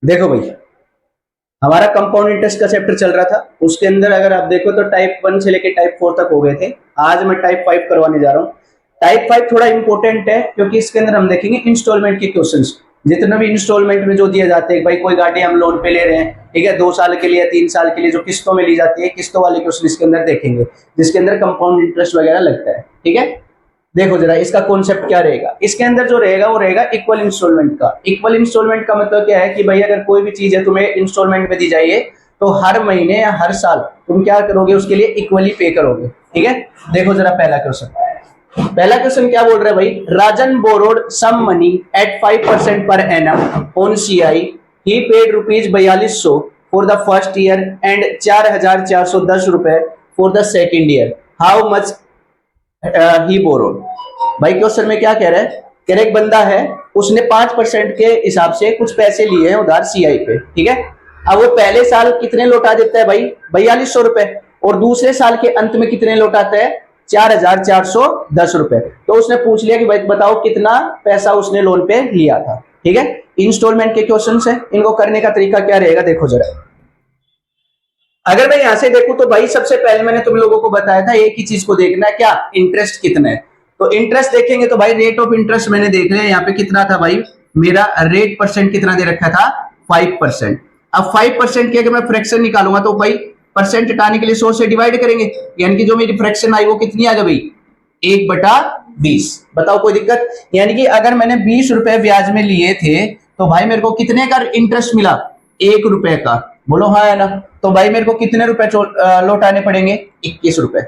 देखो भाई, हमारा कंपाउंड इंटरेस्ट का चैप्टर चल रहा था, उसके अंदर अगर आप देखो तो टाइप 1 से लेकर टाइप 4 तक हो गए थे। आज मैं टाइप 5 करवाने जा रहा हूँ। टाइप 5 थोड़ा इंपॉर्टेंट है क्योंकि इसके अंदर हम देखेंगे इंस्टॉलमेंट के क्वेश्चंस। जितने भी इंस्टॉलमेंट में जो दिए जाते हैं, भाई कोई गाड़ी हम लोन पे ले रहे हैं, ठीक है, 2 साल के लिए या 3 साल के लिए, जो किस्तों में ली जाती है, किस्तों वाले क्वेश्चन इसके अंदर देखेंगे, जिसके अंदर कंपाउंड इंटरेस्ट वगैरह लगता है। ठीक है, देखो जरा इसका कॉन्सेप्ट क्या रहेगा। इसके अंदर जो रहेगा वो रहेगा इक्वल इंस्टॉलमेंट का। इक्वल इंस्टॉलमेंट का मतलब क्या है कि भाई अगर कोई भी चीज है तुम्हें इंस्टॉलमेंट में दी जाइए, तो हर महीने या हर साल तुम क्या करोगे, उसके लिए इक्वली पे करोगे। ठीक है, देखो जरा पहला क्वेश्चन। पहला क्वेश्चन क्या बोल रहा है भाई, Rajan borrowed some money at 5% per annum on CI, he paid rupees 4200 for the first year and 4410 रुपए for the second year, how much he borrowed. भाई क्वेश्चन में क्या कह रहा है, कह रहा एक बंदा है, उसने 5% के हिसाब से कुछ पैसे लिए हैं उधार सीआई पे। ठीक है, अब वो पहले साल कितने लौटा देता है भाई, 4200 रुपए, और दूसरे साल के अंत में कितने लौटाता है, 4410 रुपए। तो उसने पूछ लिया कि भाई बताओ कितना पैसा उसने लोन पे लिया था। ठीक है, इंस्टॉलमेंट के क्वेश्चन है, इनको करने का तरीका क्या रहेगा, देखो जरा। अगर मैं यहां से देखूं तो भाई सबसे पहले मैंने तुम लोगों को बताया था एक ही चीज को देखना है, क्या, इंटरेस्ट कितना है। तो इंटरेस्ट देखेंगे तो भाई रेट ऑफ इंटरेस्ट मैंने देख लिया, यहाँ पे कितना था भाई, मेरा रेट परसेंट कितना दे रखा था, 5%। अब 5% की अगर मैं फ्रैक्शन निकालूंगा तो भाई परसेंट हटाने के लिए 100 से डिवाइड करेंगे, यानी कि जो मेरी फ्रैक्शन आई वो कितनी आ गई भाई, 1/20। बताओ कोई दिक्कत। यानी कि अगर मैंने 20 रुपए ब्याज में लिए थे तो भाई मेरे को कितने का इंटरेस्ट मिला, 1 रुपए का। बोलो हाँ है ना। तो भाई मेरे को कितने रुपए लौटाने पड़ेंगे, 21 रुपए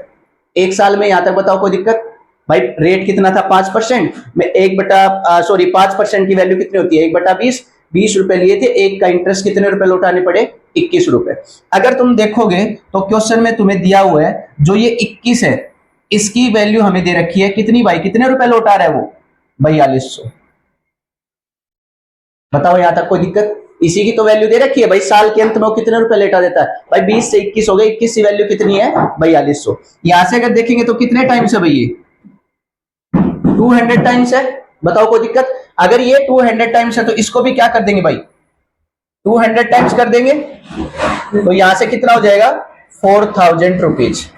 एक साल में। यहां तक बताओ कोई दिक्कत। भाई रेट कितना था, 5% में 5% की वैल्यू कितनी होती है, 1/20। 20 रुपए लिए थे, एक का इंटरेस्ट कितने रुपए लौटाने पड़े, 21 रुपए। अगर तुम देखोगे तो क्वेश्चन में तुम्हें दिया हुआ है जो ये 21 है, इसकी वैल्यू हमें दे रखी है कितनी भाई, कितने रुपए लौटा रहा है वो, 4200। बताओ यहां तक कोई दिक्कत। इसी की तो वैल्यू दे रखी है भाई, साल के अंत में वो कितने रुपए लेटा देता है भाई, 20 से 21 हो गए, 21 की वैल्यू कितनी है, 4200। यहां से अगर देखेंगे तो कितने टाइम्स है भाई, ये 200 टाइम्स है। बताओ कोई दिक्कत। अगर ये 200 टाइम्स है तो इसको भी क्या कर देंगे भाई, 200 टाइम्स कर देंगे, तो यहां से कितना हो जाएगा, 4000 रुपीज।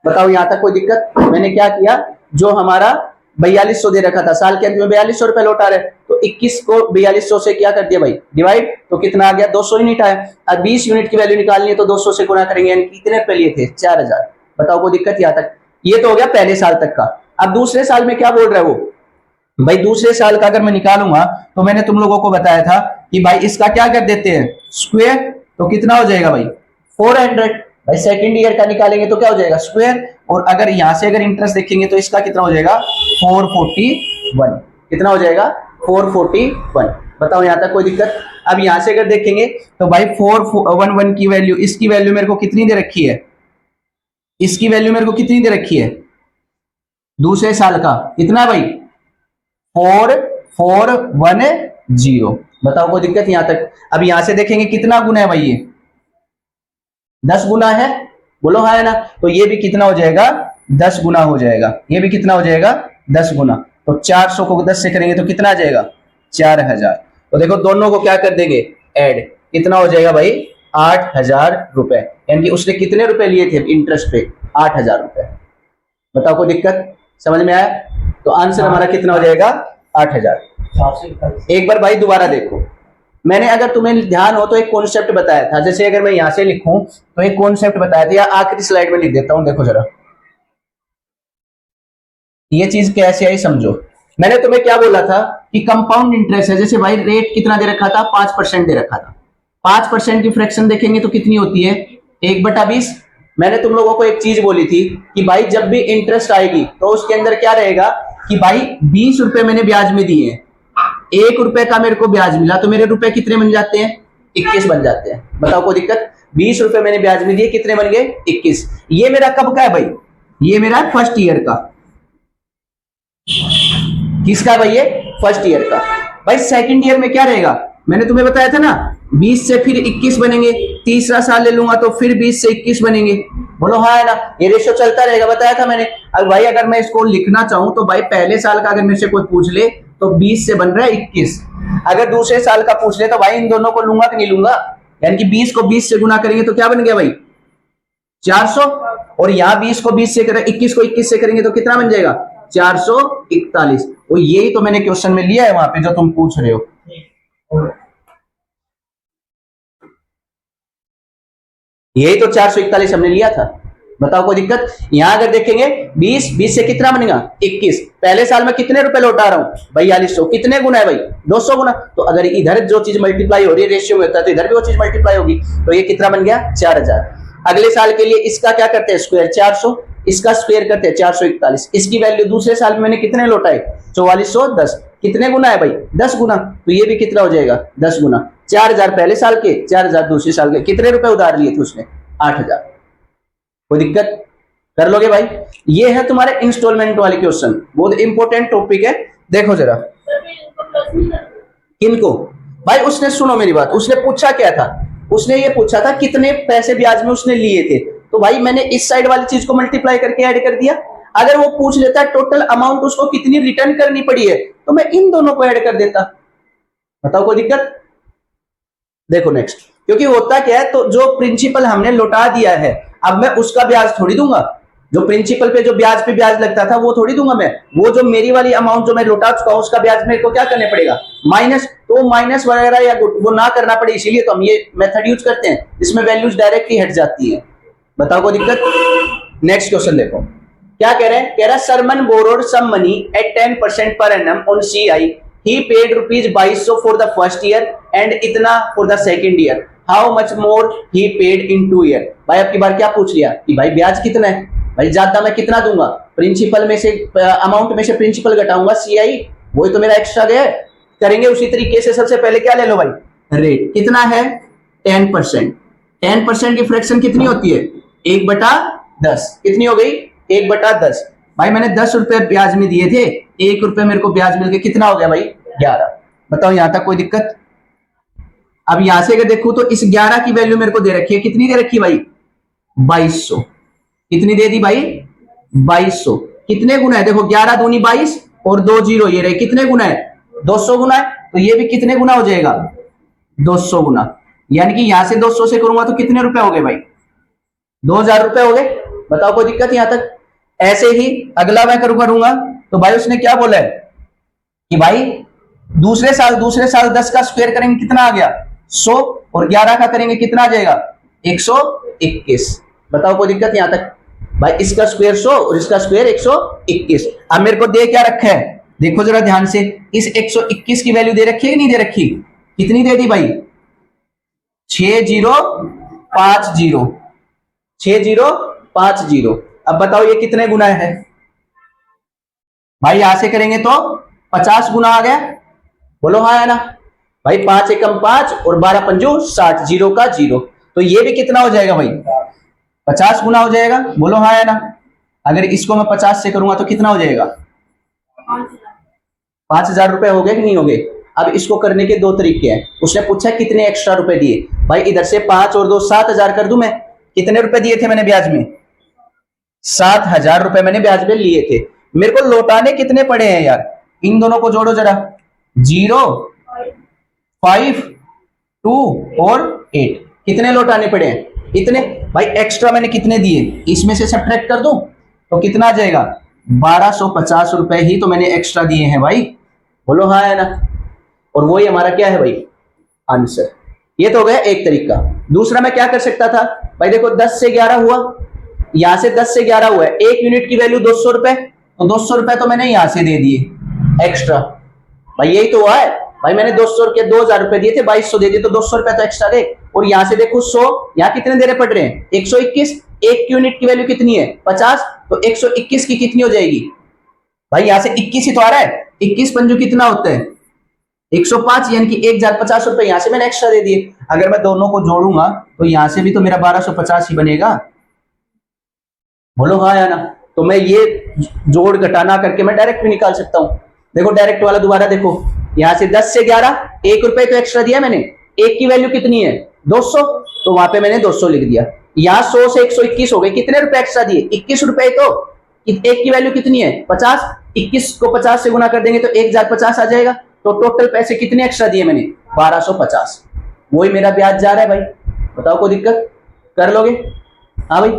बताओ यहां तक कोई दिक्कत। मैंने क्या किया, जो हमारा 4200 दे रखा था, साल के अंत में 4200 रुपए लौटा रहे, तो 21 को 4200 से क्या कर दिया भाई, डिवाइड, तो कितना आ गया, 200 यूनिट आया। अब 20 यूनिट की वैल्यू निकालनी है तो 200 से गुणा करेंगे, यानी कितने रुपए लिए थे, 4000। बताओ कोई दिक्कत यहां तक। ये तो हो गया पहले साल तक का। अब दूसरे साल में क्या बोल रहा है वो भाई, दूसरे साल का अगर मैं निकालूंगा तो मैंने तुम लोगों को बताया था कि भाई इसका क्या कर देते हैं, स्क्वायर, तो कितना हो जाएगा भाई, 400। भाई सेकंड ईयर का निकालेंगे तो क्या हो जाएगा, स्क्वायर। और अगर यहां से अगर इंटरेस्ट देखेंगे तो इसका कितना हो जाएगा, 441। कितना हो जाएगा, 441। बताओ यहां तक कोई दिक्कत। अब यहां से अगर देखेंगे तो भाई 411 की वैल्यू, इसकी वैल्यू मेरे को कितनी दे रखी है, इसकी वैल्यू मेरे को कितनी दे रखी है, दूसरे साल का कितना भाई, 4410। बताओ कोई दिक्कत यहां तक। अब यहां से देखेंगे कितना गुना है भाई, ये 10 गुना है। बोलो हाँ है ना। तो ये भी कितना हो जाएगा, 10 गुना हो जाएगा। ये भी कितना हो जाएगा, 10 गुना। तो 400 को 10 से करेंगे तो कितना आ जाएगा, 4000। तो देखो दोनों को क्या कर देंगे, ऐड, कितना हो जाएगा भाई, 8000 रुपए। यानी कि उसने कितने रुपए लिए थे इंटरेस्ट पे, 8000 रुपए। बताओ कोई दिक्कत, समझ में आया। तो आंसर हमारा कितना हो जाएगा, 8000। एक बार भाई दोबारा देखो, मैंने अगर तुम्हें ध्यान हो तो एक कॉन्सेप्ट बताया था। जैसे अगर मैं यहां से लिखूं तो एक कॉन्सेप्ट बताया था, या आखिरी स्लाइड में लिख देता हूं, देखो जरा ये चीज कैसे आई समझो। मैंने तुम्हें क्या बोला था कि कंपाउंड इंटरेस्ट है, जैसे भाई रेट कितना दे रखा था, 5% दे रखा था। 5% की फ्रैक्शन देखेंगे तो कितनी होती है, 1/20। मैंने तुम लोगों को एक चीज बोली थी कि भाई जब भी इंटरेस्ट आएगी तो उसके अंदर क्या रहेगा कि भाई 20 रुपए मैंने ब्याज में दिए हैं, 1 रुपए का मेरे को ब्याज मिला, तो मेरे रुपए कितने बन जाते हैं, 21 बन जाते हैं। बताओ कोई दिक्कत। 20 रुपए मैंने ब्याज में दिए, कितने बन गए, 21। ये मेरा कब का है भाई, ये मेरा फर्स्ट ईयर का। किसका भाई, ये फर्स्ट ईयर का। भाई सेकंड ईयर में क्या रहेगा, मैंने तुम्हें बताया था ना, 20 से फिर 21 बनेंगे, तीसरा साल ले लूंगा तो फिर 20 से 21 बनेंगे। बोलो हाँ है ना, ये रेशियो चलता रहेगा, बताया था मैंने। अब भाई अगर मैं इसको लिखना चाहूं तो भाई पहले साल का अगर मेरे से कोई पूछ ले तो 20 से बन रहा है 21, अगर दूसरे साल का पूछ ले तो भाई इन दोनों को लूंगा कि नहीं लूंगा, यानी कि 20 को 20 से गुना करेंगे तो क्या बन गया भाई 400, और यहाँ 20 को 20 से करें 21 को 21 से करेंगे तो कितना बन जाएगा 441। तो यही तो मैंने क्वेश्चन में लिया है वहां पे जो तुम पूछ रहे हो। यही तो 441 हमने लिया था। बताओ कोई दिक्कत? यहां अगर देखेंगे 20 से कितना बनेगा 21, पहले साल में कितने रुपए लौटा रहा हूं 4200, कितने गुना है भाई 200 गुना। तो अगर इधर जो चीज मल्टीप्लाई हो रही है रेशियो में होता है तो इधर भी वो चीज मल्टीप्लाई होगी, तो ये कितना बन गया 4000। अगले साल के लिए इसका क्या करते हैं स्क्वायर 400, इसका स्क्वायर करते हैं 441, इसकी वैल्यू दूसरे साल में मैंने कितने लौटाए 4410, कितने गुना है भाई 10 गुना, तो ये भी कितना हो जाएगा 10 गुना। 4000 पहले साल के, 4000 दूसरे साल के, कितने रुपए उधार लिए थे उसने 8000। कोई दिक्कत? कर लोगे भाई? ये है तुम्हारे इंस्टॉलमेंट वाले क्वेश्चन, बहुत इंपॉर्टेंट टॉपिक है। देखो जरा किनको भाई, उसने सुनो मेरी बात, उसने पूछा क्या था, उसने ये पूछा था कितने पैसे ब्याज में उसने लिए थे, तो भाई मैंने इस साइड वाली चीज को मल्टीप्लाई करके ऐड कर दिया। अगर वो पूछ लेता है टोटल अमाउंट उसको कितनी रिटर्न करनी पड़ी है तो मैं इन दोनों को ऐड कर देता। बताओ कोई दिक्कत? देखो नेक्स्ट, क्योंकि होता क्या है, तो जो प्रिंसिपल हमने लौटा दिया है अब मैं उसका ब्याज थोड़ी दूंगा, जो प्रिंसिपल पे जो ब्याज पे ब्याज लगता था वो थोड़ी दूंगा मैं, वो जो मेरी वाली अमाउंट जो मैं लौटा चुका हूं उसका ब्याज मेरे को क्या करने पड़ेगा माइनस, तो माइनस वगैरह या वो ना करना पड़े, इसीलिए तो हम ये मेथड यूज करते हैं, इसमें वैल्यूज डायरेक्टली हट जाती है। बताओ कोई दिक्कत? नेक्स्ट क्वेश्चन देखो क्या कह रहे हैं, कह रहा है Sarman borrowed some money at 10% per annum on CI, he paid rupees 2200 for the first year and इतना for the second year, how much more he paid in 2 year। भाई अब की बार क्या पूछ लिया कि भाई ब्याज कितना है, भाई ज्यादा मैं कितना दूंगा, प्रिंसिपल में से अमाउंट में से प्रिंसिपल घटाऊंगा सीआई, वही तो मेरा एक्स्ट्रा गया है। करेंगे उसी तरीके से, सबसे पहले क्या ले लो भाई रेट कितना है 10%, 10% की फ्रैक्शन कितनी होती है 1/10, कितनी हो गई 1/10। भाई मैंने 10 रुपए ब्याज में दिए थे, 1 रुपए मेरे को ब्याज मिल के कितना हो गया भाई 11। बताओ यहां तक कोई दिक्कत? अब यहां से अगर देखूं तो इस 11 की वैल्यू मेरे को दे रखी है, कितनी दे रखी है भाई 2200, कितनी दे दी भाई 2200, कितने गुना है देखो 11 दूनी 22 और 2 जीरो ये रहे, कितने गुना है 200 गुना है, तो ये भी कितने गुना हो जाएगा 200 गुना, यानी कि यहां से 200 से करूंगा तो कितने रुपए हो गए भाई 2000 रुपए हो गए। बताओ कोई दिक्कत यहां तक? ऐसे ही अगला मैं करूंगा तो भाई उसने क्या बोला है कि भाई दूसरे साल 10 का स्क्वायर करेंगे कितना आ गया 100, और 11 का करेंगे कितना आ जाएगा 121। बताओ कोई दिक्कत यहां तक? भाई इसका स्क्वायर 100 और इसका स्क्वायर 121। अब मेरे को दे क्या रखा है देखो जरा ध्यान से, इस 121 की वैल्यू दे रखी है कि नहीं दे रखी, कितनी दे दी भाई 6050, 6050। अब बताओ ये कितने गुना है भाई, यहां से करेंगे तो 50 गुना आ गया, बोलो हाँ है ना भाई, 5 एकम 5 और 12 पंजू 60, जीरो का जीरो, तो ये भी कितना हो जाएगा भाई 50 गुना हो जाएगा, बोलो हाँ है ना। अगर इसको मैं 50 से करूंगा तो कितना हो जाएगा 5000 रुपए हो गए कि नहीं हो गए। अब इसको करने के 2 तरीके हैं, उसने पूछा कितने एक्स्ट्रा रुपए दिए, भाई इधर से 5 और 2 7000 कर दूं मैं, कितने रुपए दिए थे मैंने ब्याज में 7000 रुपए मैंने ब्याज में लिए थे, मेरे को लौटाने कितने पड़े हैं यार, इन दोनों को जोड़ो जरा 0 5 2 और 8, कितने लौटाने पड़े हैं इतने। भाई एक्स्ट्रा मैंने कितने दिए, इसमें से सब्ट्रैक्ट कर दूं तो कितना आ जाएगा 1250 रुपए ही तो मैंने एक्स्ट्रा दिए हैं भाई, बोलो हाँ है ना। और वही हमारा क्या है भाई आंसर। ये तो हो गया एक तरीका। दूसरा मैं क्या कर सकता था भाई, देखो 10 से 11 हुआ, यहां से 10 से 11 हुआ है, 1 यूनिट की वैल्यू 200 रुपए, तो 200 रुपए तो मैंने यहां से दे दिए एक्स्ट्रा, भाई यही तो हुआ है भाई, मैंने 200 के 2000 रुपए दिए थे 2200 दे दिए, तो 200 रुपए तो एक्स्ट्रा दे। और यहां से देखो 100, यहां कितने देने पड़ रहे हैं 121, 1 यूनिट की वैल्यू कितनी है 50, तो 121 की कितनी हो जाएगी भाई, यहां से 21 ही तो आ रहा है, 21 पंजू कितना होता है 105, यानी कि 1050 रुपए यहां से मैंने एक्स्ट्रा दे दिए। अगर मैं दोनों को जोड़ूंगा तो यहां से भी तो मेरा 1250 ही बनेगा, बोलो हाँ या ना। तो मैं ये जोड़ घटाना करके मैं डायरेक्ट भी निकाल सकता हूं। देखो डायरेक्ट वाला दोबारा देखो, यहां से 10 से 11 1 रुपए तो एक्स्ट्रा दिया मैंने, 1 की वैल्यू कितनी है 200, तो वहां पे मैंने 200 लिख दिया। यहां 100 से 121 हो गए, कितने रुपए एक्स्ट्रा दिए 21 रुपए, तो 1 की वैल्यू कितनी है 50, 21 को 50 से गुना कर देंगे तो 1050 आ जाएगा, तो टोटल पैसे कितने एक्स्ट्रा दिए मैंने? 1250। वही मेरा ब्याज जा रहा है भाई। बताओ कोई दिक्कत? कर लोगे? हाँ भाई।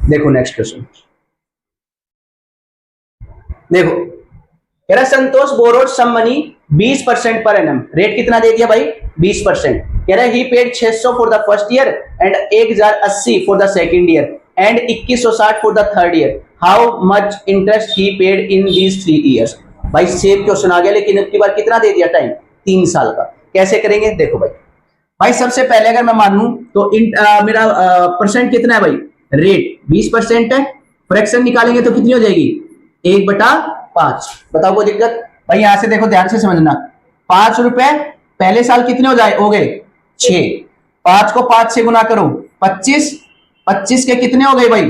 देखो नेक्स्ट क्वेश्चन, देखो कह रहा संतोष borrowed some money 20% per annum. Rate कितना दे दिया भाई? 20%। कह रहा he paid 600 for the first year and 1080 for the second year and 2160 for the third year. How much interest he paid in these 3 years. भाई same question आ गया, लेकिन अब की बार कितना दे दिया टाइम? 3 साल का। कैसे करेंगे? देखो भाई, भाई सबसे पहले अगर मैं मानूं तो मेरा परसेंट कितना है भाई? रेट 20% है। फ्रैक्शन निकालेंगे तो कितनी हो जाएगी? 1/5। बताओ कोई दिक्कत? भाई यहां से देखो, ध्यान से समझना। 5 रुपए पहले साल कितने हो गए? 6। 5 को 5 से गुना करो, 25। 25 के कितने हो गए भाई?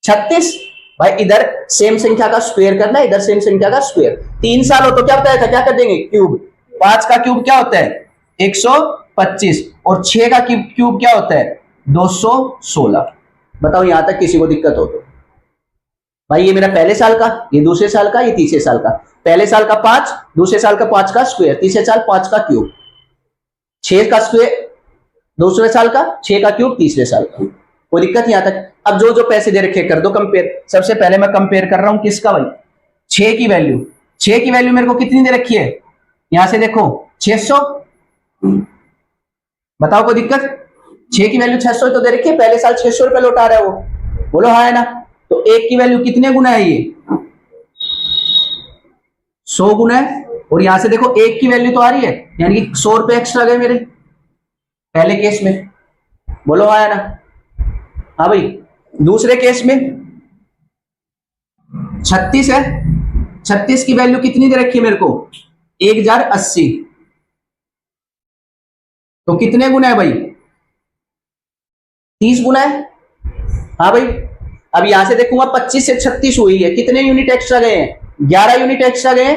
36। भाई इधर सेम संख्या का स्क्वायर करना है, इधर सेम संख्या का स्क्वायर। 3 साल हो तो क्या होता है? क्या कर देंगे? क्यूब। 5 का क्यूब क्या होता है? 125। और 6 का क्यूब क्या होता है? 216। बताओ यहां तक किसी को दिक्कत हो तो? भाई ये मेरा पहले साल का, ये दूसरे साल का, ये तीसरे साल का। पहले साल का 5, दूसरे साल का 5 का स्क्वायर, तीसरे साल 5 का क्यूब। 6 का स्क्वायर दूसरे साल का, 6 का क्यूब तीसरे साल का। कोई दिक्कत यहां तक? अब जो जो पैसे दे रखे कर दो कंपेयर। सबसे पहले मैं कंपेयर कर रहा हूं किसका भाई? 6 की वैल्यू। 6 की वैल्यू मेरे को कितनी दे रखी है? यहां से देखो 600। बताओ कोई दिक्कत? 6 की वैल्यू 600 तो दे रखी है, पहले साल 600 रुपए लौटा रहा है वो। बोलो हाँ है ना? तो 1 की वैल्यू कितने गुना है? ये 100 गुना है। और यहां से देखो 1 की वैल्यू तो आ रही है, यानी कि 100 रुपए एक्स्ट्रा गए मेरे पहले केस में। बोलो हाँ है ना? हाँ भाई। दूसरे केस में 36 है। 36 की वैल्यू कितनी दे रखी है मेरे को? 1080। तो कितने गुना है भाई? 30 गुना है। हाँ भाई। अब यहां से देखूंगा 25 से 36 हुई है, कितने यूनिट एक्स्ट्रा गए हैं? 11 यूनिट एक्स्ट्रा गए।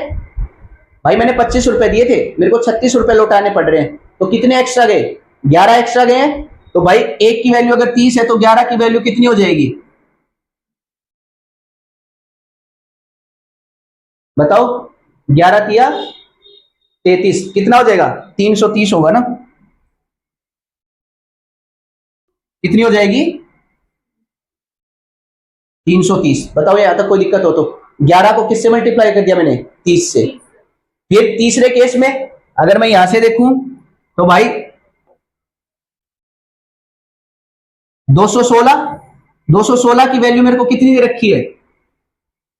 भाई मैंने 25 रुपए दिए थे, मेरे को 36 रुपए लौटाने पड़ रहे हैं, तो कितने एक्स्ट्रा गए? 11 एक्स्ट्रा गए। तो भाई 1 की वैल्यू अगर 30 है तो 11 की वैल्यू कितनी हो जाएगी? बताओ। 11 तिया 33, कितना हो जाएगा? 330 होगा ना? कितनी हो जाएगी? 330। बताओ यहां तक कोई दिक्कत हो तो? 11 को किससे मल्टीप्लाई कर दिया मैंने? 30 से। फिर तीसरे केस में अगर मैं यहां से देखूं तो भाई 216। 216 की वैल्यू मेरे को कितनी दे रखी है?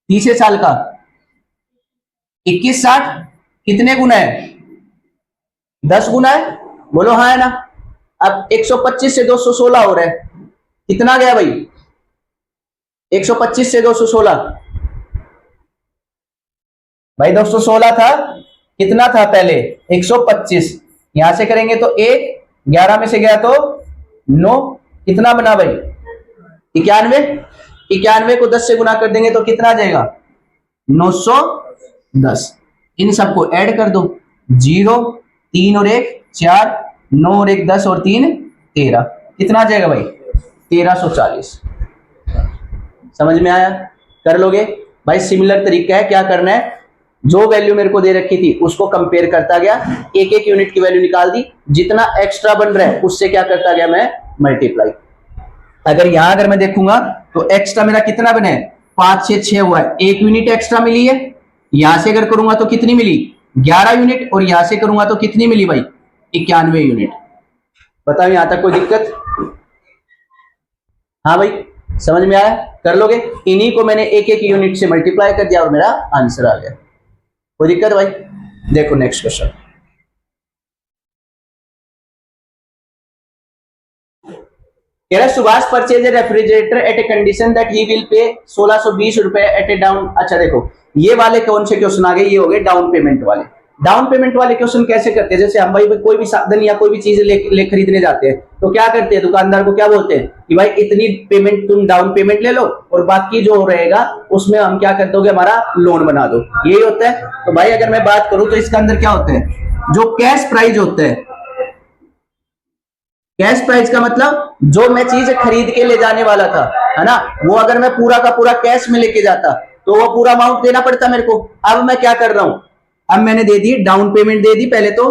तीसरे साल का 2160। कितने गुना है? 10 गुना है। बोलो हाँ है ना? अब 125 से 216 हो रहा है, कितना गया भाई? 125 से 216। भाई 216 था, कितना था पहले? 125। यहां से करेंगे तो 1, 11 में से गया तो 9, कितना बना भाई? 91। 91 को 10 से गुना कर देंगे तो कितना आ जाएगा? 910। इन सबको ऐड कर दो। 0, 3 और 1 4, 9 और 1 10 और 3 13। कितना आ जाएगा भाई? 1340। समझ में आया? कर लोगे? भाई सिमिलर तरीका है, क्या करना है? जो वैल्यू मेरे को दे रखी थी उसको कंपेयर करता गया, एक एक यूनिट की वैल्यू निकाल दी, जितना एक्स्ट्रा बन रहा है उससे क्या करता गया मैं? मल्टीप्लाई। अगर यहां अगर मैं देखूंगा तो एक्स्ट्रा मेरा कितना बने? 5 से 6 हुआ है, 1 यूनिट एक्स्ट्रा मिली है। यहां से अगर करूंगा तो कितनी मिली? 11 यूनिट। और यहां से करूंगा तो कितनी मिली भाई? 91 यूनिट। बताओ यहां तक कोई दिक्कत? हाँ भाई समझ में आया? कर लोगे? इन्हीं को मैंने एक एक यूनिट से मल्टीप्लाई कर दिया और मेरा आंसर आ गया। कोई दिक्कत भाई? देखो नेक्स्ट क्वेश्चन, कह रहा Subhash purchase a refrigerator at a condition that he will pay 1620 रुपए एट ए डाउन। अच्छा देखो ये वाले कौन से क्वेश्चन आ गए? ये हो गए डाउन पेमेंट वाले। डाउन पेमेंट वाले क्वेश्चन कैसे करते हैं? जैसे हम भाई कोई भी साधन या कोई भी चीज ले खरीदने जाते हैं तो क्या करते हैं? दुकानदार को क्या बोलते हैं कि भाई इतनी पेमेंट तुम डाउन पेमेंट ले लो और बाकी जो रहेगा उसमें हम क्या कर दोगे? हमारा लोन बना दो। यही होता है। तो भाई अगर मैं बात करूं तो इसके अंदर क्या होता है? जो कैश प्राइस होता है, कैश प्राइस का मतलब जो मैं चीज खरीद के ले जाने वाला था, है ना, वो अगर मैं पूरा का पूरा कैश में लेके जाता तो वो पूरा अमाउंट देना पड़ता मेरे को। अब मैं क्या कर रहा हूं? अब मैंने दे दी डाउन पेमेंट, दे दी पहले तो,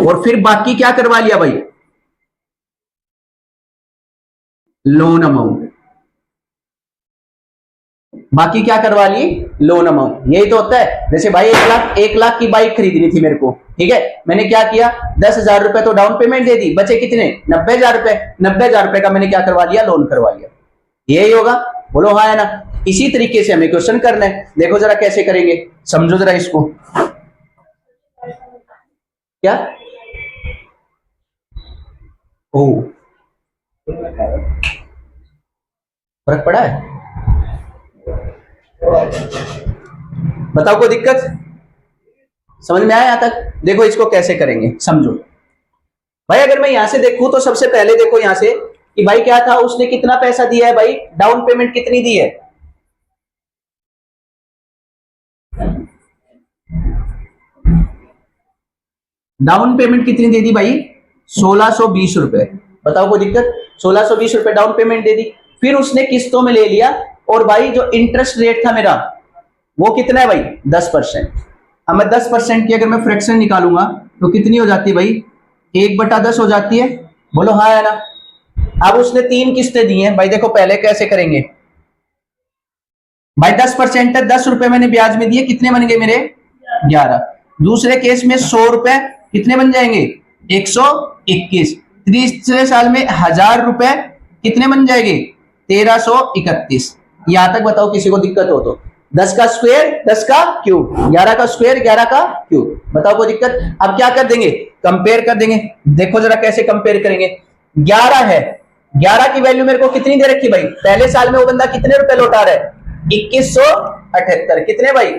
और फिर बाकी क्या करवा लिया भाई, लोन अमाउंट। बाकी क्या करवा ली, लोन अमाउंट। यही तो होता है। जैसे भाई 1 लाख की बाइक खरीदनी थी मेरे को, ठीक है, मैंने क्या किया, 10,000 रुपए तो डाउन पेमेंट दे दी, बचे कितने, 90,000 रुपए। 90,000 रुपए का मैंने क्या करवा लिया, लोन करवा लिया। यही होगा, बोलो हाँ है ना। इसी तरीके से हमें क्वेश्चन करना है। देखो जरा कैसे करेंगे, समझो जरा इसको। क्या ओ फर्क पड़ा है, बताओ कोई दिक्कत, समझ में आया यहां तक। देखो इसको कैसे करेंगे समझो भाई। अगर मैं यहां से देखूं तो सबसे पहले देखो यहां से कि भाई क्या था, उसने कितना पैसा दिया है भाई, डाउन पेमेंट कितनी दी है, डाउन पेमेंट कितनी दे दी भाई, 1620 रुपए। बताओ कोई दिक्कत, 1620 रुपए डाउन पेमेंट दे दी। फिर उसने किस्तों में ले लिया, और भाई जो इंटरेस्ट रेट था मेरा वो कितना है भाई, 10%। अब मैं 10% की अगर मैं फ्रैक्शन निकालूंगा तो कितनी हो जाती है भाई, 1/10 हो जाती है। बोलो हाँ है ना। अब उसने 3 किस्तें दी हैं भाई। देखो पहले कैसे करेंगे भाई, 10% है, 10 रुपए मैंने ब्याज में दिए, कितने बन गए मेरे, 11। दूसरे केस में 100 रुपए कितने बन जाएंगे, 121। तीसरे साल में 1000 रुपए कितने बन जाएंगे, 1331। यहां तक बताओ किसी को दिक्कत हो तो। 10 का स्क्वायर 10 का क्यूब, 11 का स्क्वायर 11 का क्यूब। बताओ कोई दिक्कत। अब क्या कर देंगे, कंपेयर कर देंगे। देखो जरा कैसे कंपेयर करेंगे। 11 है, 11 की वैल्यू मेरे को कितनी दे रखी भाई, पहले साल में वो बंदा कितने रुपए लौटा रहा है, 2178। कितने भाई,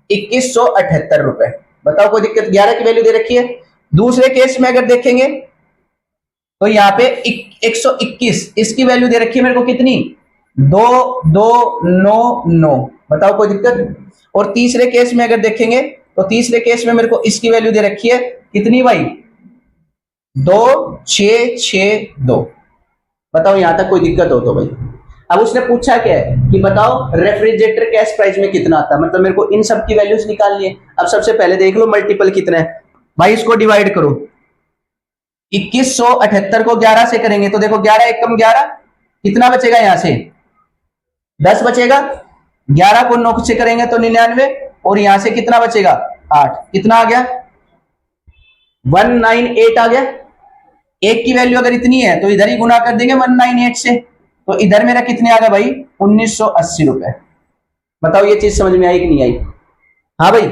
2178 रुपए। बताओ कोई दिक्कत, 11 की वैल्यू दे रखी है। दूसरे केस में अगर देखेंगे तो यहाँ पे 121, इसकी वैल्यू दे रखी है मेरे को कितनी, 2299। बताओ कोई दिक्कत। और तीसरे केस में अगर देखेंगे तो तीसरे केस में मेरे को इसकी वैल्यू दे रखी है कितनी भाई, 2662। बताओ यहां तक कोई दिक्कत हो तो भाई। अब उसने पूछा क्या है कि बताओ रेफ्रिजरेटर कैश प्राइस में कितना आता है, मतलब मेरे को इन सब की वैल्यूज निकालनी है। अब सबसे पहले देख लो मल्टीपल कितना है भाई, इसको डिवाइड करो। 2178 को 11 से करेंगे तो देखो 11 एक कम 11, कितना बचेगा, यहां से 10 बचेगा। 11 को 9 से करेंगे तो 99, और यहां से कितना बचेगा, 8। कितना आ गया, 198 आ गया। एक की वैल्यू अगर इतनी है तो इधर ही गुना कर देंगे 198 से, तो इधर मेरा कितने आ गया भाई, 1980 रुपए। बताओ ये चीज समझ में आई कि नहीं आई। हाँ भाई।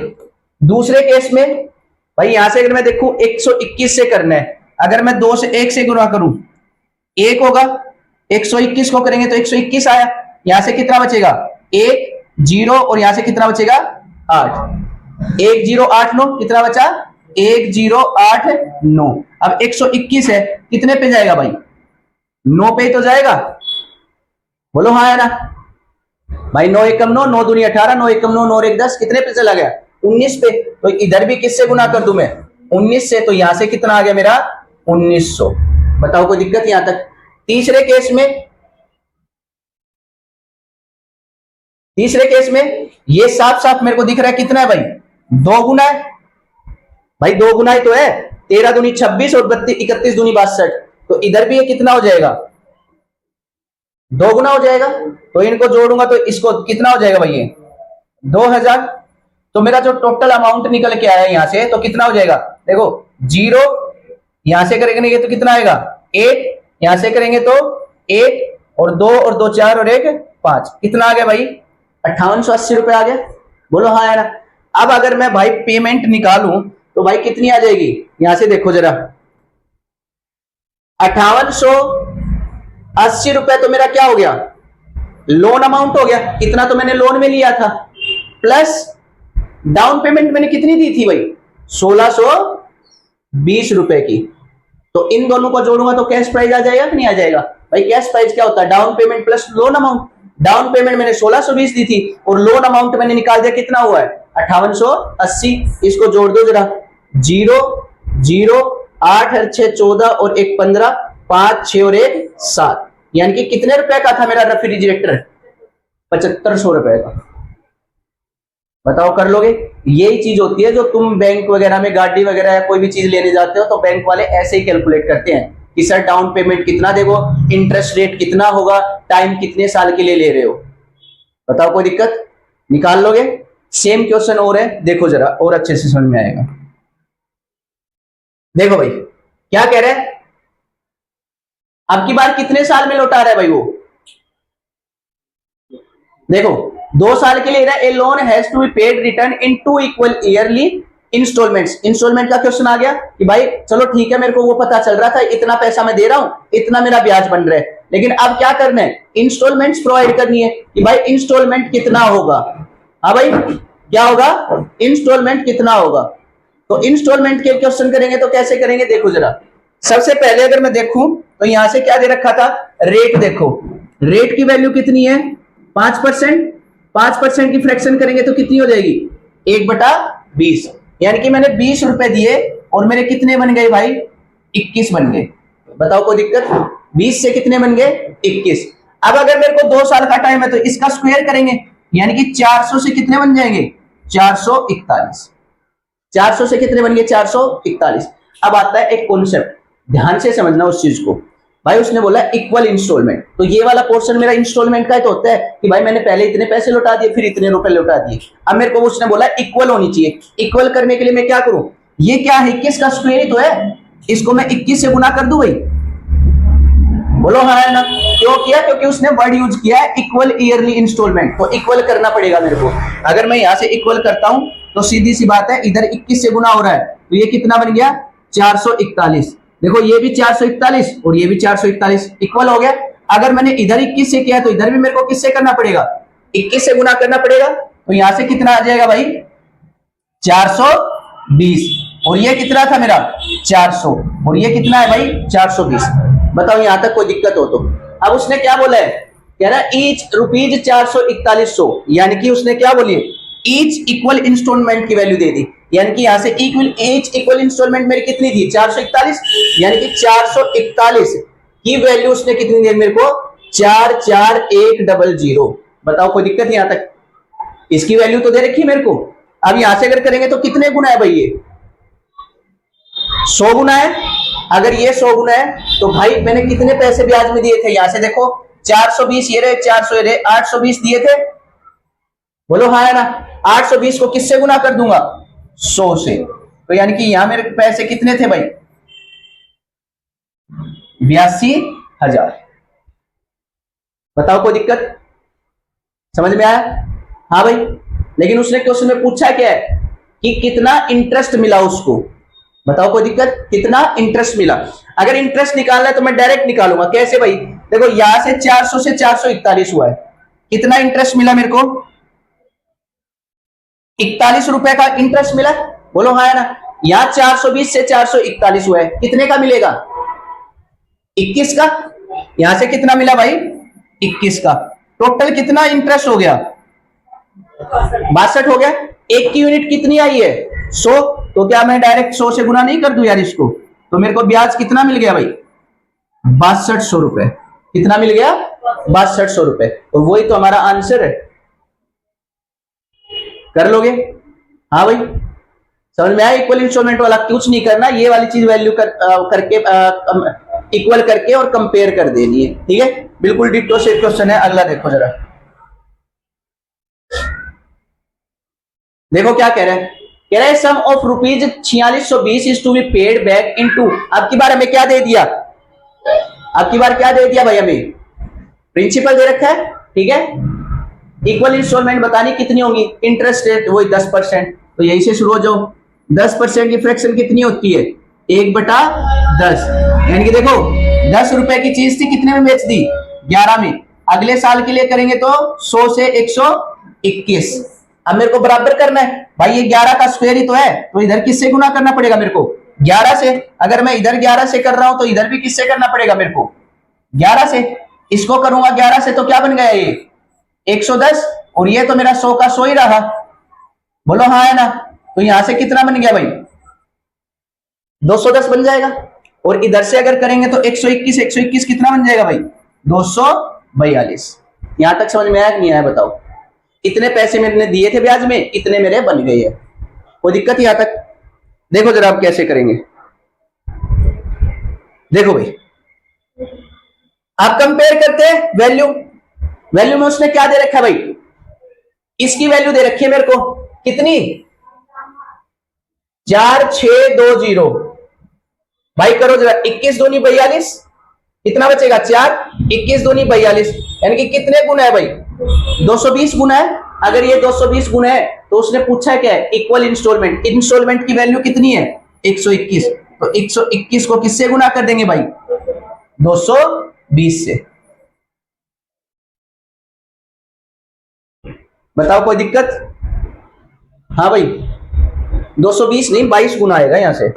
दूसरे केस में भाई यहां से अगर मैं देखूं 121 से करना है, अगर मैं 2 से 1 से गुना करूं 1 होगा, 121 को करेंगे तो 121 आया। यहां से कितना बचेगा, 1 0, और यहां से कितना बचेगा, 8। 1089 कितना बचा, 1089। अब 121 है, कितने पे जाएगा भाई, 9 पे तो जाएगा। बोलो हाँ है ना भाई। 9 एकम 9, 9 दूनी 18, 9 एकम 9, 9 एक 10, कितने पे चला गया, 19 पे। तो इधर भी किससे गुना कर दूं मैं, 19 से, तो यहां से कितना आ गया मेरा, 1900। बताओ कोई दिक्कत यहां तक। तीसरे केस में ये साफ साफ मेरे को दिख रहा है कितना है भाई, 2 गुना है भाई, 2 गुना ही तो है। 13 दूनी 26 और 31 दूनी 62, तो इधर भी ये कितना हो जाएगा, 2 गुना हो जाएगा। तो इनको जोड़ूंगा तो इसको कितना हो जाएगा भाई, ये 2000। तो मेरा जो टोटल अमाउंट निकल के आया यहां से, तो कितना हो जाएगा, देखो 0 यहां से करेंगे तो कितना आएगा, 8, यहां से करेंगे तो 8, और 2 और 2 4 और 1 5, कितना आ गया भाई, 5880 रुपए आ गया। बोलो हाँ यार। अब अगर मैं भाई पेमेंट निकालूं तो भाई कितनी आ जाएगी, यहां से देखो जरा, 5880 रुपए तो मेरा क्या हो गया, लोन अमाउंट हो गया। इतना तो मैंने लोन में लिया था, प्लस डाउन पेमेंट मैंने कितनी दी थी भाई, 1620 रुपए की। तो इन दोनों को जोड़ूंगा तो कैश प्राइस आ जाएगा कि नहीं आ जाएगा भाई। कैश प्राइस क्या होता है, down payment plus lone amount. Down payment मैंने 1620 दी थी, और लोन अमाउंट मैंने निकाल दिया, कितना हुआ है, 5880। इसको जोड़ दो जरा, 0 0 8 और 6 14 और 1 15, 5 6 और 1 7, यानी कि कितने रुपए का था मेरा रेफ्रिजरेटर, ₹7500 का। बताओ कर लोगे? यही चीज होती है जो तुम बैंक वगैरह में गाड़ी वगैरह या कोई भी चीज लेने जाते हो तो बैंक वाले ऐसे ही कैलकुलेट करते हैं कि सर डाउन पेमेंट कितना देखो, इंटरेस्ट रेट कितना होगा, टाइम कितने साल के लिए ले रहे हो। बताओ कोई दिक्कत? निकाल लोगे? सेम क्वेश्चन और है, देखो जरा और अच्छे से समझ में आएगा। देखो भाई क्या कह रहे हैं, अब की बार कितने साल में लौटा रहा है भाई वो? देखो 2 साल के लिए a loan has to be paid return in 2 equal yearly installments. Installment का क्वेश्चन आ गया कि भाई चलो ठीक है, मेरे को वो पता चल रहा था इतना पैसा मैं दे रहा हूं, इतना मेरा ब्याज बन रहा है, लेकिन अब क्या करना है, इंस्टॉलमेंट्स प्रोवाइड करनी है कि भाई इंस्टॉलमेंट कितना होगा। हाँ भाई क्या होगा, इंस्टॉलमेंट कितना होगा। तो इंस्टॉलमेंट के क्वेश्चन करेंगे तो कैसे करेंगे, देखो जरा। सबसे पहले अगर मैं देखूं तो यहां से क्या दे रखा था, रेट। देखो रेट की वैल्यू कितनी है, 5%। 5% की फ्रैक्शन करेंगे तो कितनी हो जाएगी, 1/20। यानी कि मैंने 20 रुपए दिए और मेरे कितने बन गए भाई, 21 बन गए। बताओ कोई दिक्कत? 20 से कितने बन गए, 21। अब अगर मेरे को 2 साल का टाइम है तो इसका स्क्वायर करेंगे, यानी कि 400 से कितने बन जाएंगे, 441। 400 से कितने बन गए, 441। अब आता है एक कॉन्सेप्ट, ध्यान से समझना उस चीज को। भाई उसने बोला इक्वल इंस्टॉलमेंट, तो ये वाला पोर्शन मेरा इंस्टॉलमेंट का ही तो होता है कि भाई मैंने पहले इतने पैसे लौटा दिए फिर इतने रुपए लौटा दिए। अब मेरे को उसने बोला इक्वल होनी चाहिए। इक्वल करने के लिए मैं क्या करूं, ये क्या है, 21 का स्क्वायर ही तो है, इसको मैं 21 से गुना कर दूं भाई। बोलो हाँ है ना? क्यों किया, क्योंकि उसने वर्ड यूज किया है इक्वल ईयरली इंस्टॉलमेंट, तो इक्वल करना पड़ेगा मेरे को। अगर मैं यहां से इक्वल करता हूं तो सीधी सी बात है, इधर 21 से गुना हो रहा है तो ये कितना बन गया, 441। देखो ये भी 441 और ये भी 441 इक्वल हो गया। अगर मैंने इधर 21 से किया तो इधर भी मेरे को किससे करना पड़ेगा, 21 से गुना करना पड़ेगा। तो यहां से कितना आ जाएगा भाई, 420। और ये कितना था मेरा, 400, और ये कितना है भाई, 420। बताओ यहां तक कोई दिक्कत हो तो? अब उसने क्या बोला है, कह रहा है ईच रुपीज 441, यानी कि उसने क्या बोली, ईच इक्वल इंस्टॉलमेंट की वैल्यू दे दी। यानी कि यहां से इक्वल ईच इक्वल इंस्टॉलमेंट मेरी कितनी थी, 441, यानी कि 441 की वैल्यू उसने कितनी दी मेरे को, 44100। बताओ कोई दिक्कत यहां तक? इसकी वैल्यू तो दे रखी है मेरे को। अब यहां से अगर करेंगे तो कितने गुना है भाई, ये 100 गुना है। अगर ये 100 गुना है तो भाई मैंने कितने पैसे ब्याज में दिए थे, यहां से देखो 420 ये रहे, 400 ये रहे, 820 दिए थे। बोलो हाँ है ना? 820 को किससे गुना कर दूंगा, 100 से। तो यानी कि यहां मेरे पैसे कितने थे भाई, 82,000। बताओ कोई दिक्कत, समझ में आया? हाँ भाई। लेकिन उसने क्वेश्चन में पूछा क्या है कि कितना इंटरेस्ट मिला उसको। बताओ कोई दिक्कत, कितना इंटरेस्ट मिला। अगर इंटरेस्ट निकालना है तो मैं डायरेक्ट निकालूंगा। कैसे भाई, देखो यहां से 400 से 441 हुआ है, कितना इंटरेस्ट मिला मेरे को, 41 रुपए का इंटरेस्ट मिला। बोलो हाँ है ना? यहां 420 से 441 हुआ है, कितने का मिलेगा, 21 का। यहां से कितना मिला भाई, 21 का। टोटल कितना इंटरेस्ट हो गया, 62 हो गया। एक की यूनिट कितनी आई है, 100। तो क्या मैं डायरेक्ट 100 से गुना नहीं कर दूं यार इसको, तो मेरे को ब्याज कितना मिल गया भाई, 6200 रुपए। कितना मिल गया, 6200 रुपए। तो वही तो हमारा आंसर है। कर लोगे? हाँ भाई समझ में आया? इक्वल इंस्टॉलमेंट वाला कुछ नहीं करना, ये वाली चीज वैल्यू करके इक्वल करके और कंपेयर कर देनी है। ठीक है, बिल्कुल डिट्टो से क्वेश्चन है। अगला देखो जरा, देखो क्या कह रहे हैं, कह रहे हैं sum of rupees 4620 is to be paid back into. अब की बार हमें क्या दे दिया, अब की बार क्या दे दिया भाई, हमें प्रिंसिपल दे रखा है। ठीक है, इक्वल इंस्टॉलमेंट बतानी कितनी होंगी, इंटरेस्ट रेट वही 10%। तो यही से शुरू हो जाओ। 10% की फ्रैक्शन कितनी होती है, 1/10। यानी कि देखो 10 रुपए की चीज थी, कितने में बेच दी, 11 में। अगले साल के लिए करेंगे तो 100 से 121। अब मेरे को बराबर करना है भाई, ये 11 का स्क्वायर ही तो है, तो इधर किससे गुना करना पड़ेगा मेरे को, 11 से। अगर मैं इधर 11 से कर रहा हूं तो इधर भी किससे करना पड़ेगा मेरे को, 11 से। इसको करूंगा 11 से तो क्या बन गया, ये 110, और ये तो मेरा 100 का 100 ही रहा। बोलो हाँ है ना? तो यहां से कितना बन गया भाई, 210 बन जाएगा। और इधर से अगर करेंगे तो 121 121 कितना बन जाएगा भाई, 242। यहां तक समझ में आया कि नहीं आया बताओ? इतने पैसे मैंने दिए थे ब्याज में, इतने मेरे बन गए हैं। कोई दिक्कत यहां तक? देखो जरा आप कैसे करेंगे। देखो भाई, आप कंपेयर करते हैं वैल्यू। वैल्यू में उसने क्या दे रखा है भाई? इसकी वैल्यू दे रखी है मेरे को कितनी? 4620। भाई करो जरा, 21 दूनी 42, कितना बचेगा? 4। 21 दूनी 42, यानी कि कितने गुना है भाई? 220 गुना है। अगर ये 220 गुना है तो उसने पूछा है क्या है? Equal instalment. इंस्टॉलमेंट की वैल्यू कितनी है? 121। तो 121 को किससे गुना कर देंगे भाई? 220 से। बताओ कोई दिक्कत? हाँ भाई, 220 नहीं 22 गुना आएगा यहां से।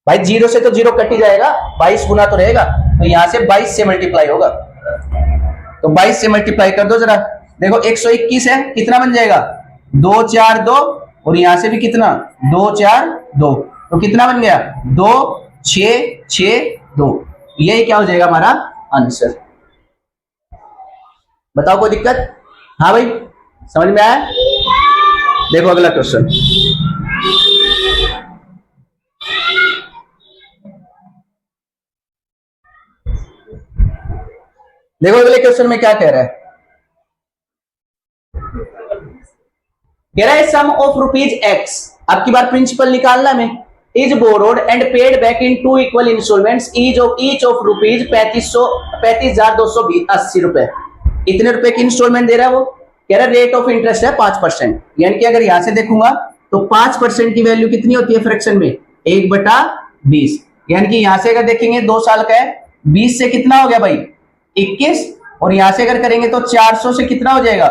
भाई जीरो से तो जीरो कट ही जाएगा, 22 गुना तो रहेगा, तो यहां से 22 से मल्टीप्लाई होगा। तो 22 से मल्टीप्लाई कर दो जरा। देखो 121 है, कितना बन जाएगा? 242, और यहां से भी कितना? 242, तो कितना बन गया? 2662। यही क्या हो जाएगा हमारा आंसर? बताओ कोई दिक्कत? हाँ भाई, समझ में आया? देखो अगला क्वेश्चन। देखो अगले क्वेश्चन में क्या कह रहा है? कह रहा है सम ऑफ रुपीज एक्स, आपकी बार प्रिंसिपल निकालना में, is borrowed and paid back in 2 equal instalments each of rupees 35,280 रुपए। इतने रुपए की इंस्टॉलमेंट दे रहा है वो। कह रहा है रेट ऑफ इंटरेस्ट है 5%, यानी कि अगर यहां से देखूंगा तो 5% की वैल्यू कितनी होती है फ्रैक्शन में? 1/20। यानी कि यहां से अगर देखेंगे 2 साल का है, 20 से कितना हो गया भाई? 21, और यहां से अगर करेंगे तो 400 से कितना हो जाएगा?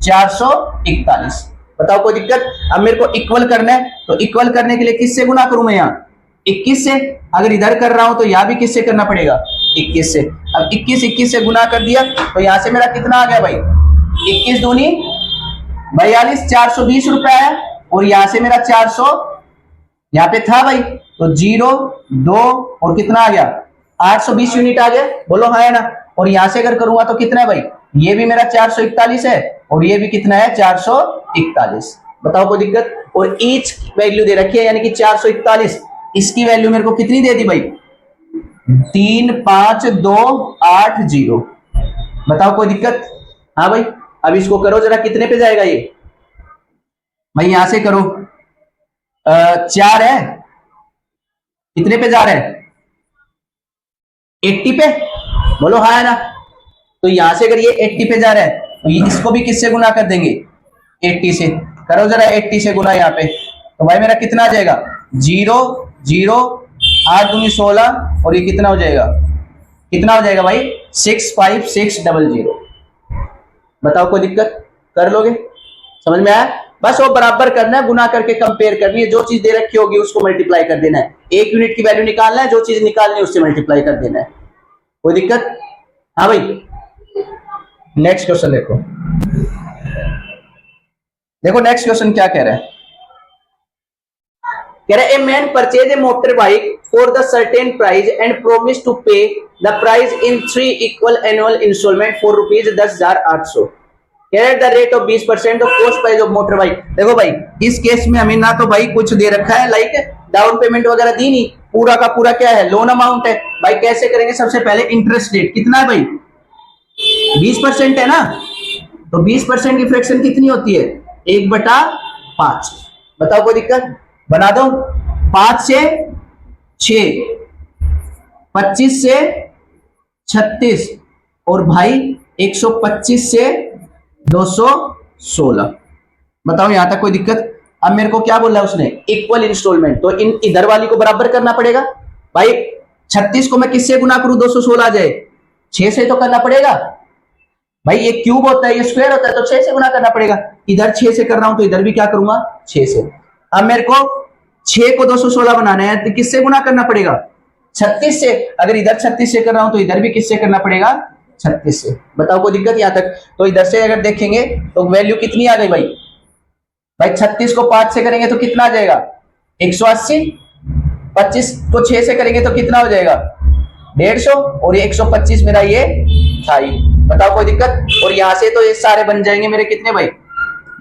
441। बताओ कोई दिक्कत? अब मेरे को इक्वल करना है, तो इक्वल करने के लिए किससे गुना करूं मैं? यहाँ 21 से। अगर इधर कर रहा हूं तो यहां भी किससे करना पड़ेगा? 21 से। अब 21 से गुना कर दिया तो यहां से मेरा कितना आ गया भाई? 21 दूनी 42, 420 रुपए आया, और यहां से मेरा 400 यहां पे था भाई, तो 0 2 और कितना आ गया? 820 यूनिट आ गया। बोलो हाँ है ना? और यहां से अगर करूंगा तो कितना है भाई? ये भी मेरा 441 है, और ये भी कितना है? 441। बताओ कोई दिक्कत? और ईच वैल्यू दे रखी है, यानी कि 441। इसकी वैल्यू मेरे को कितनी दे दी भाई? 35280। बताओ कोई दिक्कत? हाँ भाई, अब इसको करो जरा, कितने पे जाएगा ये भाई? यहां से करो, 4 है, कितने पे जा रहा है? 80 पे। बोलो हाँ है ना? तो यहां से अगर ये 80 पे जा रहा है तो ये इसको भी किससे गुना कर देंगे? 80 से। करो जरा 80 से गुना यहाँ पे, तो भाई मेरा कितना आ जाएगा? 0 0 8 दूनी 16, और ये कितना हो जाएगा? कितना हो जाएगा भाई? 65600। बताओ कोई दिक्कत? कर लोगे? समझ में आया? बस वो बराबर करना है, गुना करके कंपेयर करनी है, जो चीज दे रखी होगी उसको मल्टीप्लाई कर देना है। 1 यूनिट की वैल्यू निकालना है, जो चीज निकालनी है उससे मल्टीप्लाई कर देना है। कोई दिक्कत? हाँ भाई, नेक्स्ट क्वेश्चन देखो। देखो नेक्स्ट क्वेश्चन क्या कह रहा है? कह रहा है a man purchase a motor bike for the certain price and promise to pay the price in 3 equal annual installment for ₹10,800 at the rate of 20% of cost price of motor bike. देखो भाई, इस case में हमें ना तो भाई कुछ दे रखा है, लाइक डाउन पेमेंट वगैरह दी नहीं, पूरा का पूरा क्या है? लोन अमाउंट है। भाई कैसे करेंगे? सबसे पहले इंटरेस्ट रेट कितना है भाई? 20% है ना? तो 20% की फ्रैक्शन कितनी होती है? 1/5। बताओ कोई दिक्कत? बना दो। 5 से 6, 25 से 36, और भाई 125 से 216। बताओ यहां तक कोई दिक्कत? अब मेरे को क्या बोला उसने? इक्वल इंस्टॉलमेंट, तो इन इधर वाली को बराबर करना पड़ेगा भाई। 36 को मैं किससे गुना करूं 216 आ जाए? 6 से तो करना पड़ेगा भाई। ये क्यूब होता है, ये स्क्वायर होता है, तो 6 से गुना करना पड़ेगा। इधर 6 से कर रहा हूं तो इधर भी क्या करूंगा? 6 से। अब मेरे को 6 को 216 बनाना है तो किससे गुना करना पड़ेगा? 36 से। अगर इधर 36 से कर रहा हूं तो इधर भी किससे करना पड़ेगा? 36 से। बताओ कोई दिक्कत यहां तक? तो इधर से अगर देखेंगे तो वैल्यू कितनी आ गई भाई? भाई 36 को 5 से करेंगे तो कितना आ जाएगा? 180। 25 को 6 से करेंगे तो कितना हो जाएगा? 150 और ये 125 मेरा ये था ही। बताओ कोई दिक्कत। और यहां से तो ये सारे बन जाएंगे मेरे कितने भाई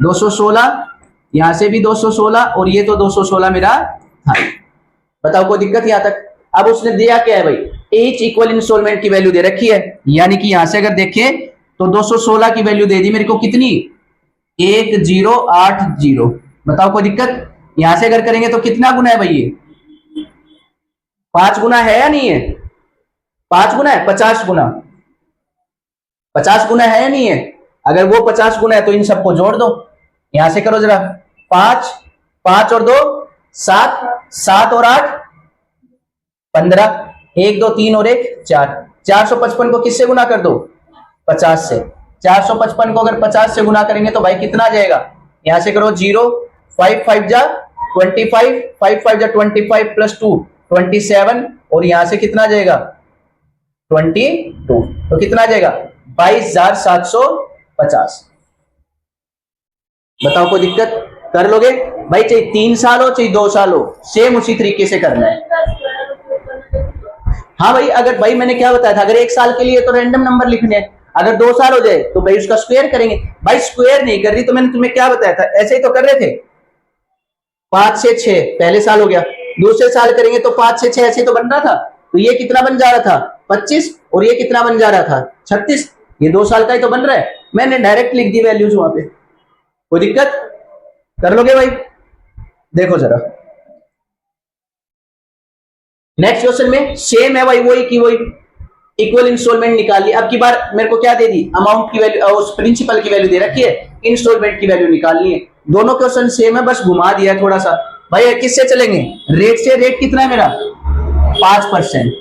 216, यहां से भी 216 और ये तो 216 मेरा था। बताओ कोई दिक्कत यहां तक। अब उसने दिया क्या है भाई ईच इक्वल इंस्टॉलमेंट की वैल्यू दे रखी है, यानी कि यहां से अगर देखें तो 216 की वैल्यू दे दी मेरे को कितनी 1080। बताओ कोई दिक्कत। यहां से अगर करेंगे तो कितना गुना है भाई ये 5 गुना है या नहीं है 5 गुना है 50 गुना 50 गुना है या नहीं है। अगर वो 50 गुना है तो इन सबको जोड़ दो, यहां से करो जरा 5 5 और 2 7 7 और 8 15 1 2 3 और 1 4 455 को किससे गुना कर दो 50 से। 455 को अगर 50 से गुना करेंगे तो भाई कितना आ जाएगा, यहां से करो 0 5 5 जा 25 5 5 जा 25 प्लस 2 27 और यहां से कितना आ जाएगा 22, तो कितना आ जाएगा 22,750। बताओ कोई दिक्कत कर लोगे भाई, चाहे 3 साल हो चाहे 2 साल हो सेम उसी तरीके से करना है। हाँ भाई, अगर भाई मैंने क्या बताया था अगर 1 साल के लिए तो रैंडम नंबर लिखने हैं, अगर 2 साल हो जाए तो भाई उसका स्क्वायर करेंगे। भाई स्क्वायर नहीं कर रही तो मैंने तुम्हें क्या बताया था ऐसे ही तो कर रहे थे 5 से 6 पहले साल हो गया, दूसरे साल करेंगे तो 5 से 6 ऐसे तो बन रहा था। तो ये कितना बन जा रहा था 25 और ये कितना बन जा रहा था 36, ये 2 साल का ही तो बन रहा है। मैंने डायरेक्ट लिख दी वैल्यूज वहां पे, कोई दिक्कत कर लोगे भाई। देखो जरा नेक्स्ट क्वेश्चन में सेम है भाई वही की वही इक्वल इंस्टॉलमेंट निकाल ली। अब की बार मेरे को क्या दे दी अमाउंट की वैल्यू, उस प्रिंसिपल की वैल्यू दे रखी है, इंस्टॉलमेंट की वैल्यू निकालनी है। दोनों क्वेश्चन सेम है बस घुमा दिया है थोड़ा सा। भाई किससे चलेंगे रेट से, रेट कितना है मेरा 5%।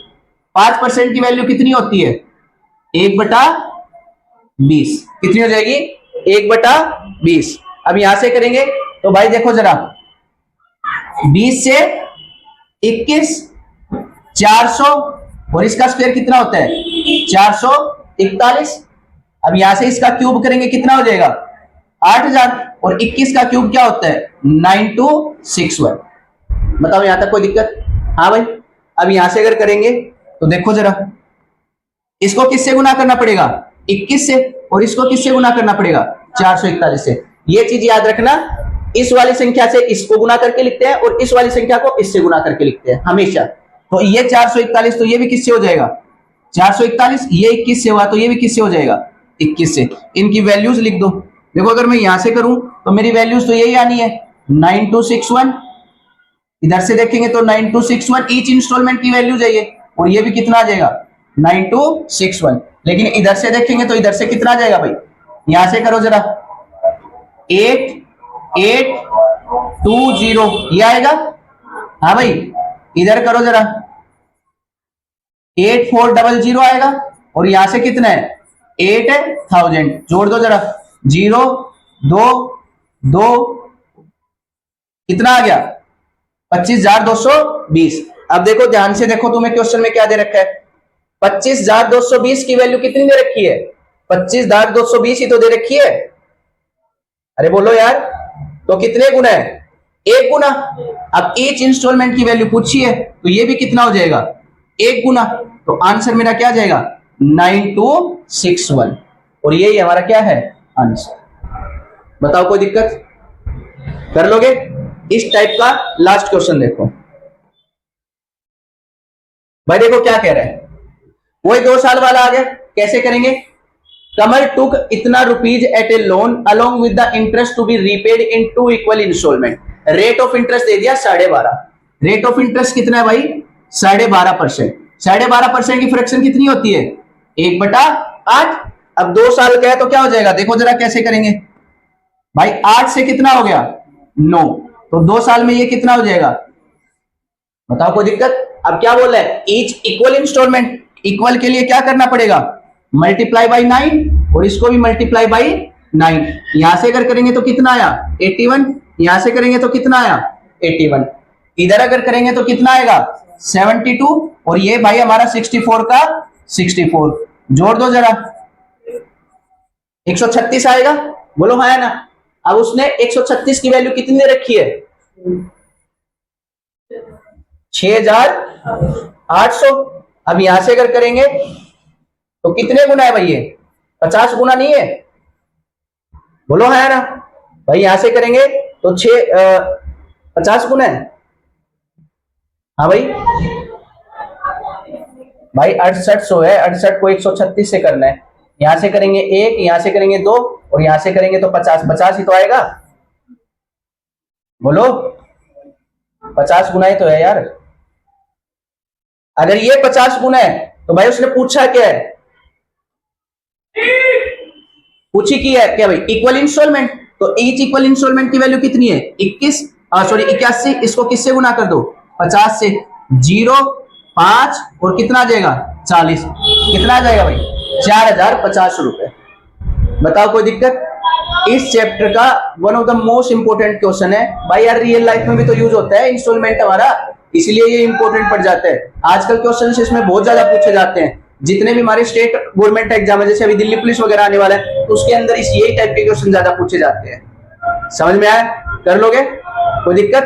5% की वैल्यू कितनी होती है 1/20, कितनी हो जाएगी 1/20। अब यहां से करेंगे तो भाई देखो जरा 20 से 21 400 और इसका स्क्वायर कितना होता है 441। अब यहां से इसका क्यूब करेंगे कितना हो जाएगा 8000 और 21 का क्यूब क्या होता है 9261। बताओ यहां तक कोई दिक्कत। हाँ भाई, अब यहां से अगर करेंगे तो देखो जरा इसको किससे गुना करना पड़ेगा 21 से और इसको किससे गुना करना पड़ेगा 441 से। ये चीज याद रखना, इस वाली संख्या से इसको गुना करके लिखते हैं और इस वाली संख्या को इससे गुना करके लिखते हैं हमेशा। तो ये 441 तो ये भी किससे हो जाएगा 441, ये 21 से हुआ तो ये भी किससे हो जाएगा 21 से। इनकी वैल्यूज लिख दो। देखो अगर मैं यहां से करूं तो मेरी वैल्यूज तो यही आनी है 9261, इधर से देखेंगे तो 9261 ईच इंस्टॉलमेंट की वैल्यू चाहिए और ये भी कितना आ जाएगा 9261। लेकिन इधर से देखेंगे तो इधर से कितना आ जाएगा भाई, यहां से करो जरा 8820 ये आएगा। हाँ भाई इधर करो जरा 8400 आएगा और यहां से कितना है 8000, जोड़ दो जरा 0 2 2 कितना आ गया 25,220। अब देखो ध्यान से देखो तुम्हें क्वेश्चन में क्या दे रखा है 25,220 की वैल्यू कितनी दे रखी है 25,220 ही तो दे रखी है। अरे बोलो यार, तो कितने गुना है 1 गुना। अब ईच इंस्टॉलमेंट की वैल्यू पूछी है तो ये भी कितना हो जाएगा 1 गुना। तो आंसर मेरा क्या जाएगा 9261 और यही हमारा क्या है आंसर। बताओ कोई दिक्कत कर लोगे। इस टाइप का लास्ट क्वेश्चन देखो भाई, देखो क्या कह रहा है वही 2 साल वाला आ गया। कैसे करेंगे, कमल टुक इतना rupees at a loan along with the interest to be repaid in 2 equal installment. Rate of interest दे दिया 12.5। रेट ऑफ इंटरेस्ट कितना है भाई 12.5%। 12.5% की फ्रैक्शन कितनी होती है 1/8। अब 2 साल का है तो क्या हो जाएगा, देखो जरा कैसे करेंगे भाई 8 से कितना हो गया 9, तो 2 साल में ये कितना हो जाएगा। बताओ कोई दिक्कत। अब क्या बोल रहा है ईच इक्वल इंस्टॉलमेंट, इक्वल के लिए क्या करना पड़ेगा मल्टीप्लाई बाई 9 और इसको भी मल्टीप्लाई बाई 9। यहां से अगर करेंगे तो कितना आया 81, यहां से करेंगे तो कितना आया 81, इधर अगर करेंगे तो कितना आएगा 72 और ये भाई हमारा 64 का 64, जोड़ दो जरा 136 आएगा। बोलो हाँ है ना। अब उसने 136 की वैल्यू कितनी दे रखी है 6800। अब यहां से अगर करेंगे तो कितने गुना है भाई ये? 50 गुना नहीं है? बोलो है ना भाई। यहां से करेंगे तो 50 गुना है। हाँ भाई, भाई 6800 है, 68 को 136 से करना है। यहां से करेंगे 1, यहां से करेंगे 2 और यहां से करेंगे तो 50 50 ही तो आएगा। बोलो 50 गुना ही तो है यार। अगर ये 50 गुना है तो भाई उसने पूछा क्या है? पूछी की है क्या भाई? Equal instalment. तो ईच इक्वल इंस्टॉलमेंट की वैल्यू कितनी है? 21, सॉरी 81। इसको किससे गुना कर दो? 50 से। 0 5 और कितना आ जाएगा? 40। कितना आ जाएगा भाई? 4050 रुपए। बताओ कोई दिक्कत? इस चैप्टर का one of the most important question है भाई यार। रियल लाइफ में भी तो यूज होता है इंस्टॉलमेंट हमारा, इसलिए ये इंपॉर्टेंट पड़ जाता है। आजकल क्वेश्चन इसमें बहुत ज्यादा पूछे जाते हैं। जितने भी हमारे स्टेट गवर्नमेंट एग्जाम है, जैसे अभी दिल्ली पुलिस वगैरह आने वाला है, तो उसके अंदर इस यही टाइप के क्वेश्चन ज्यादा पूछे जाते हैं। समझ में आया? कर लोगे? कोई दिक्कत?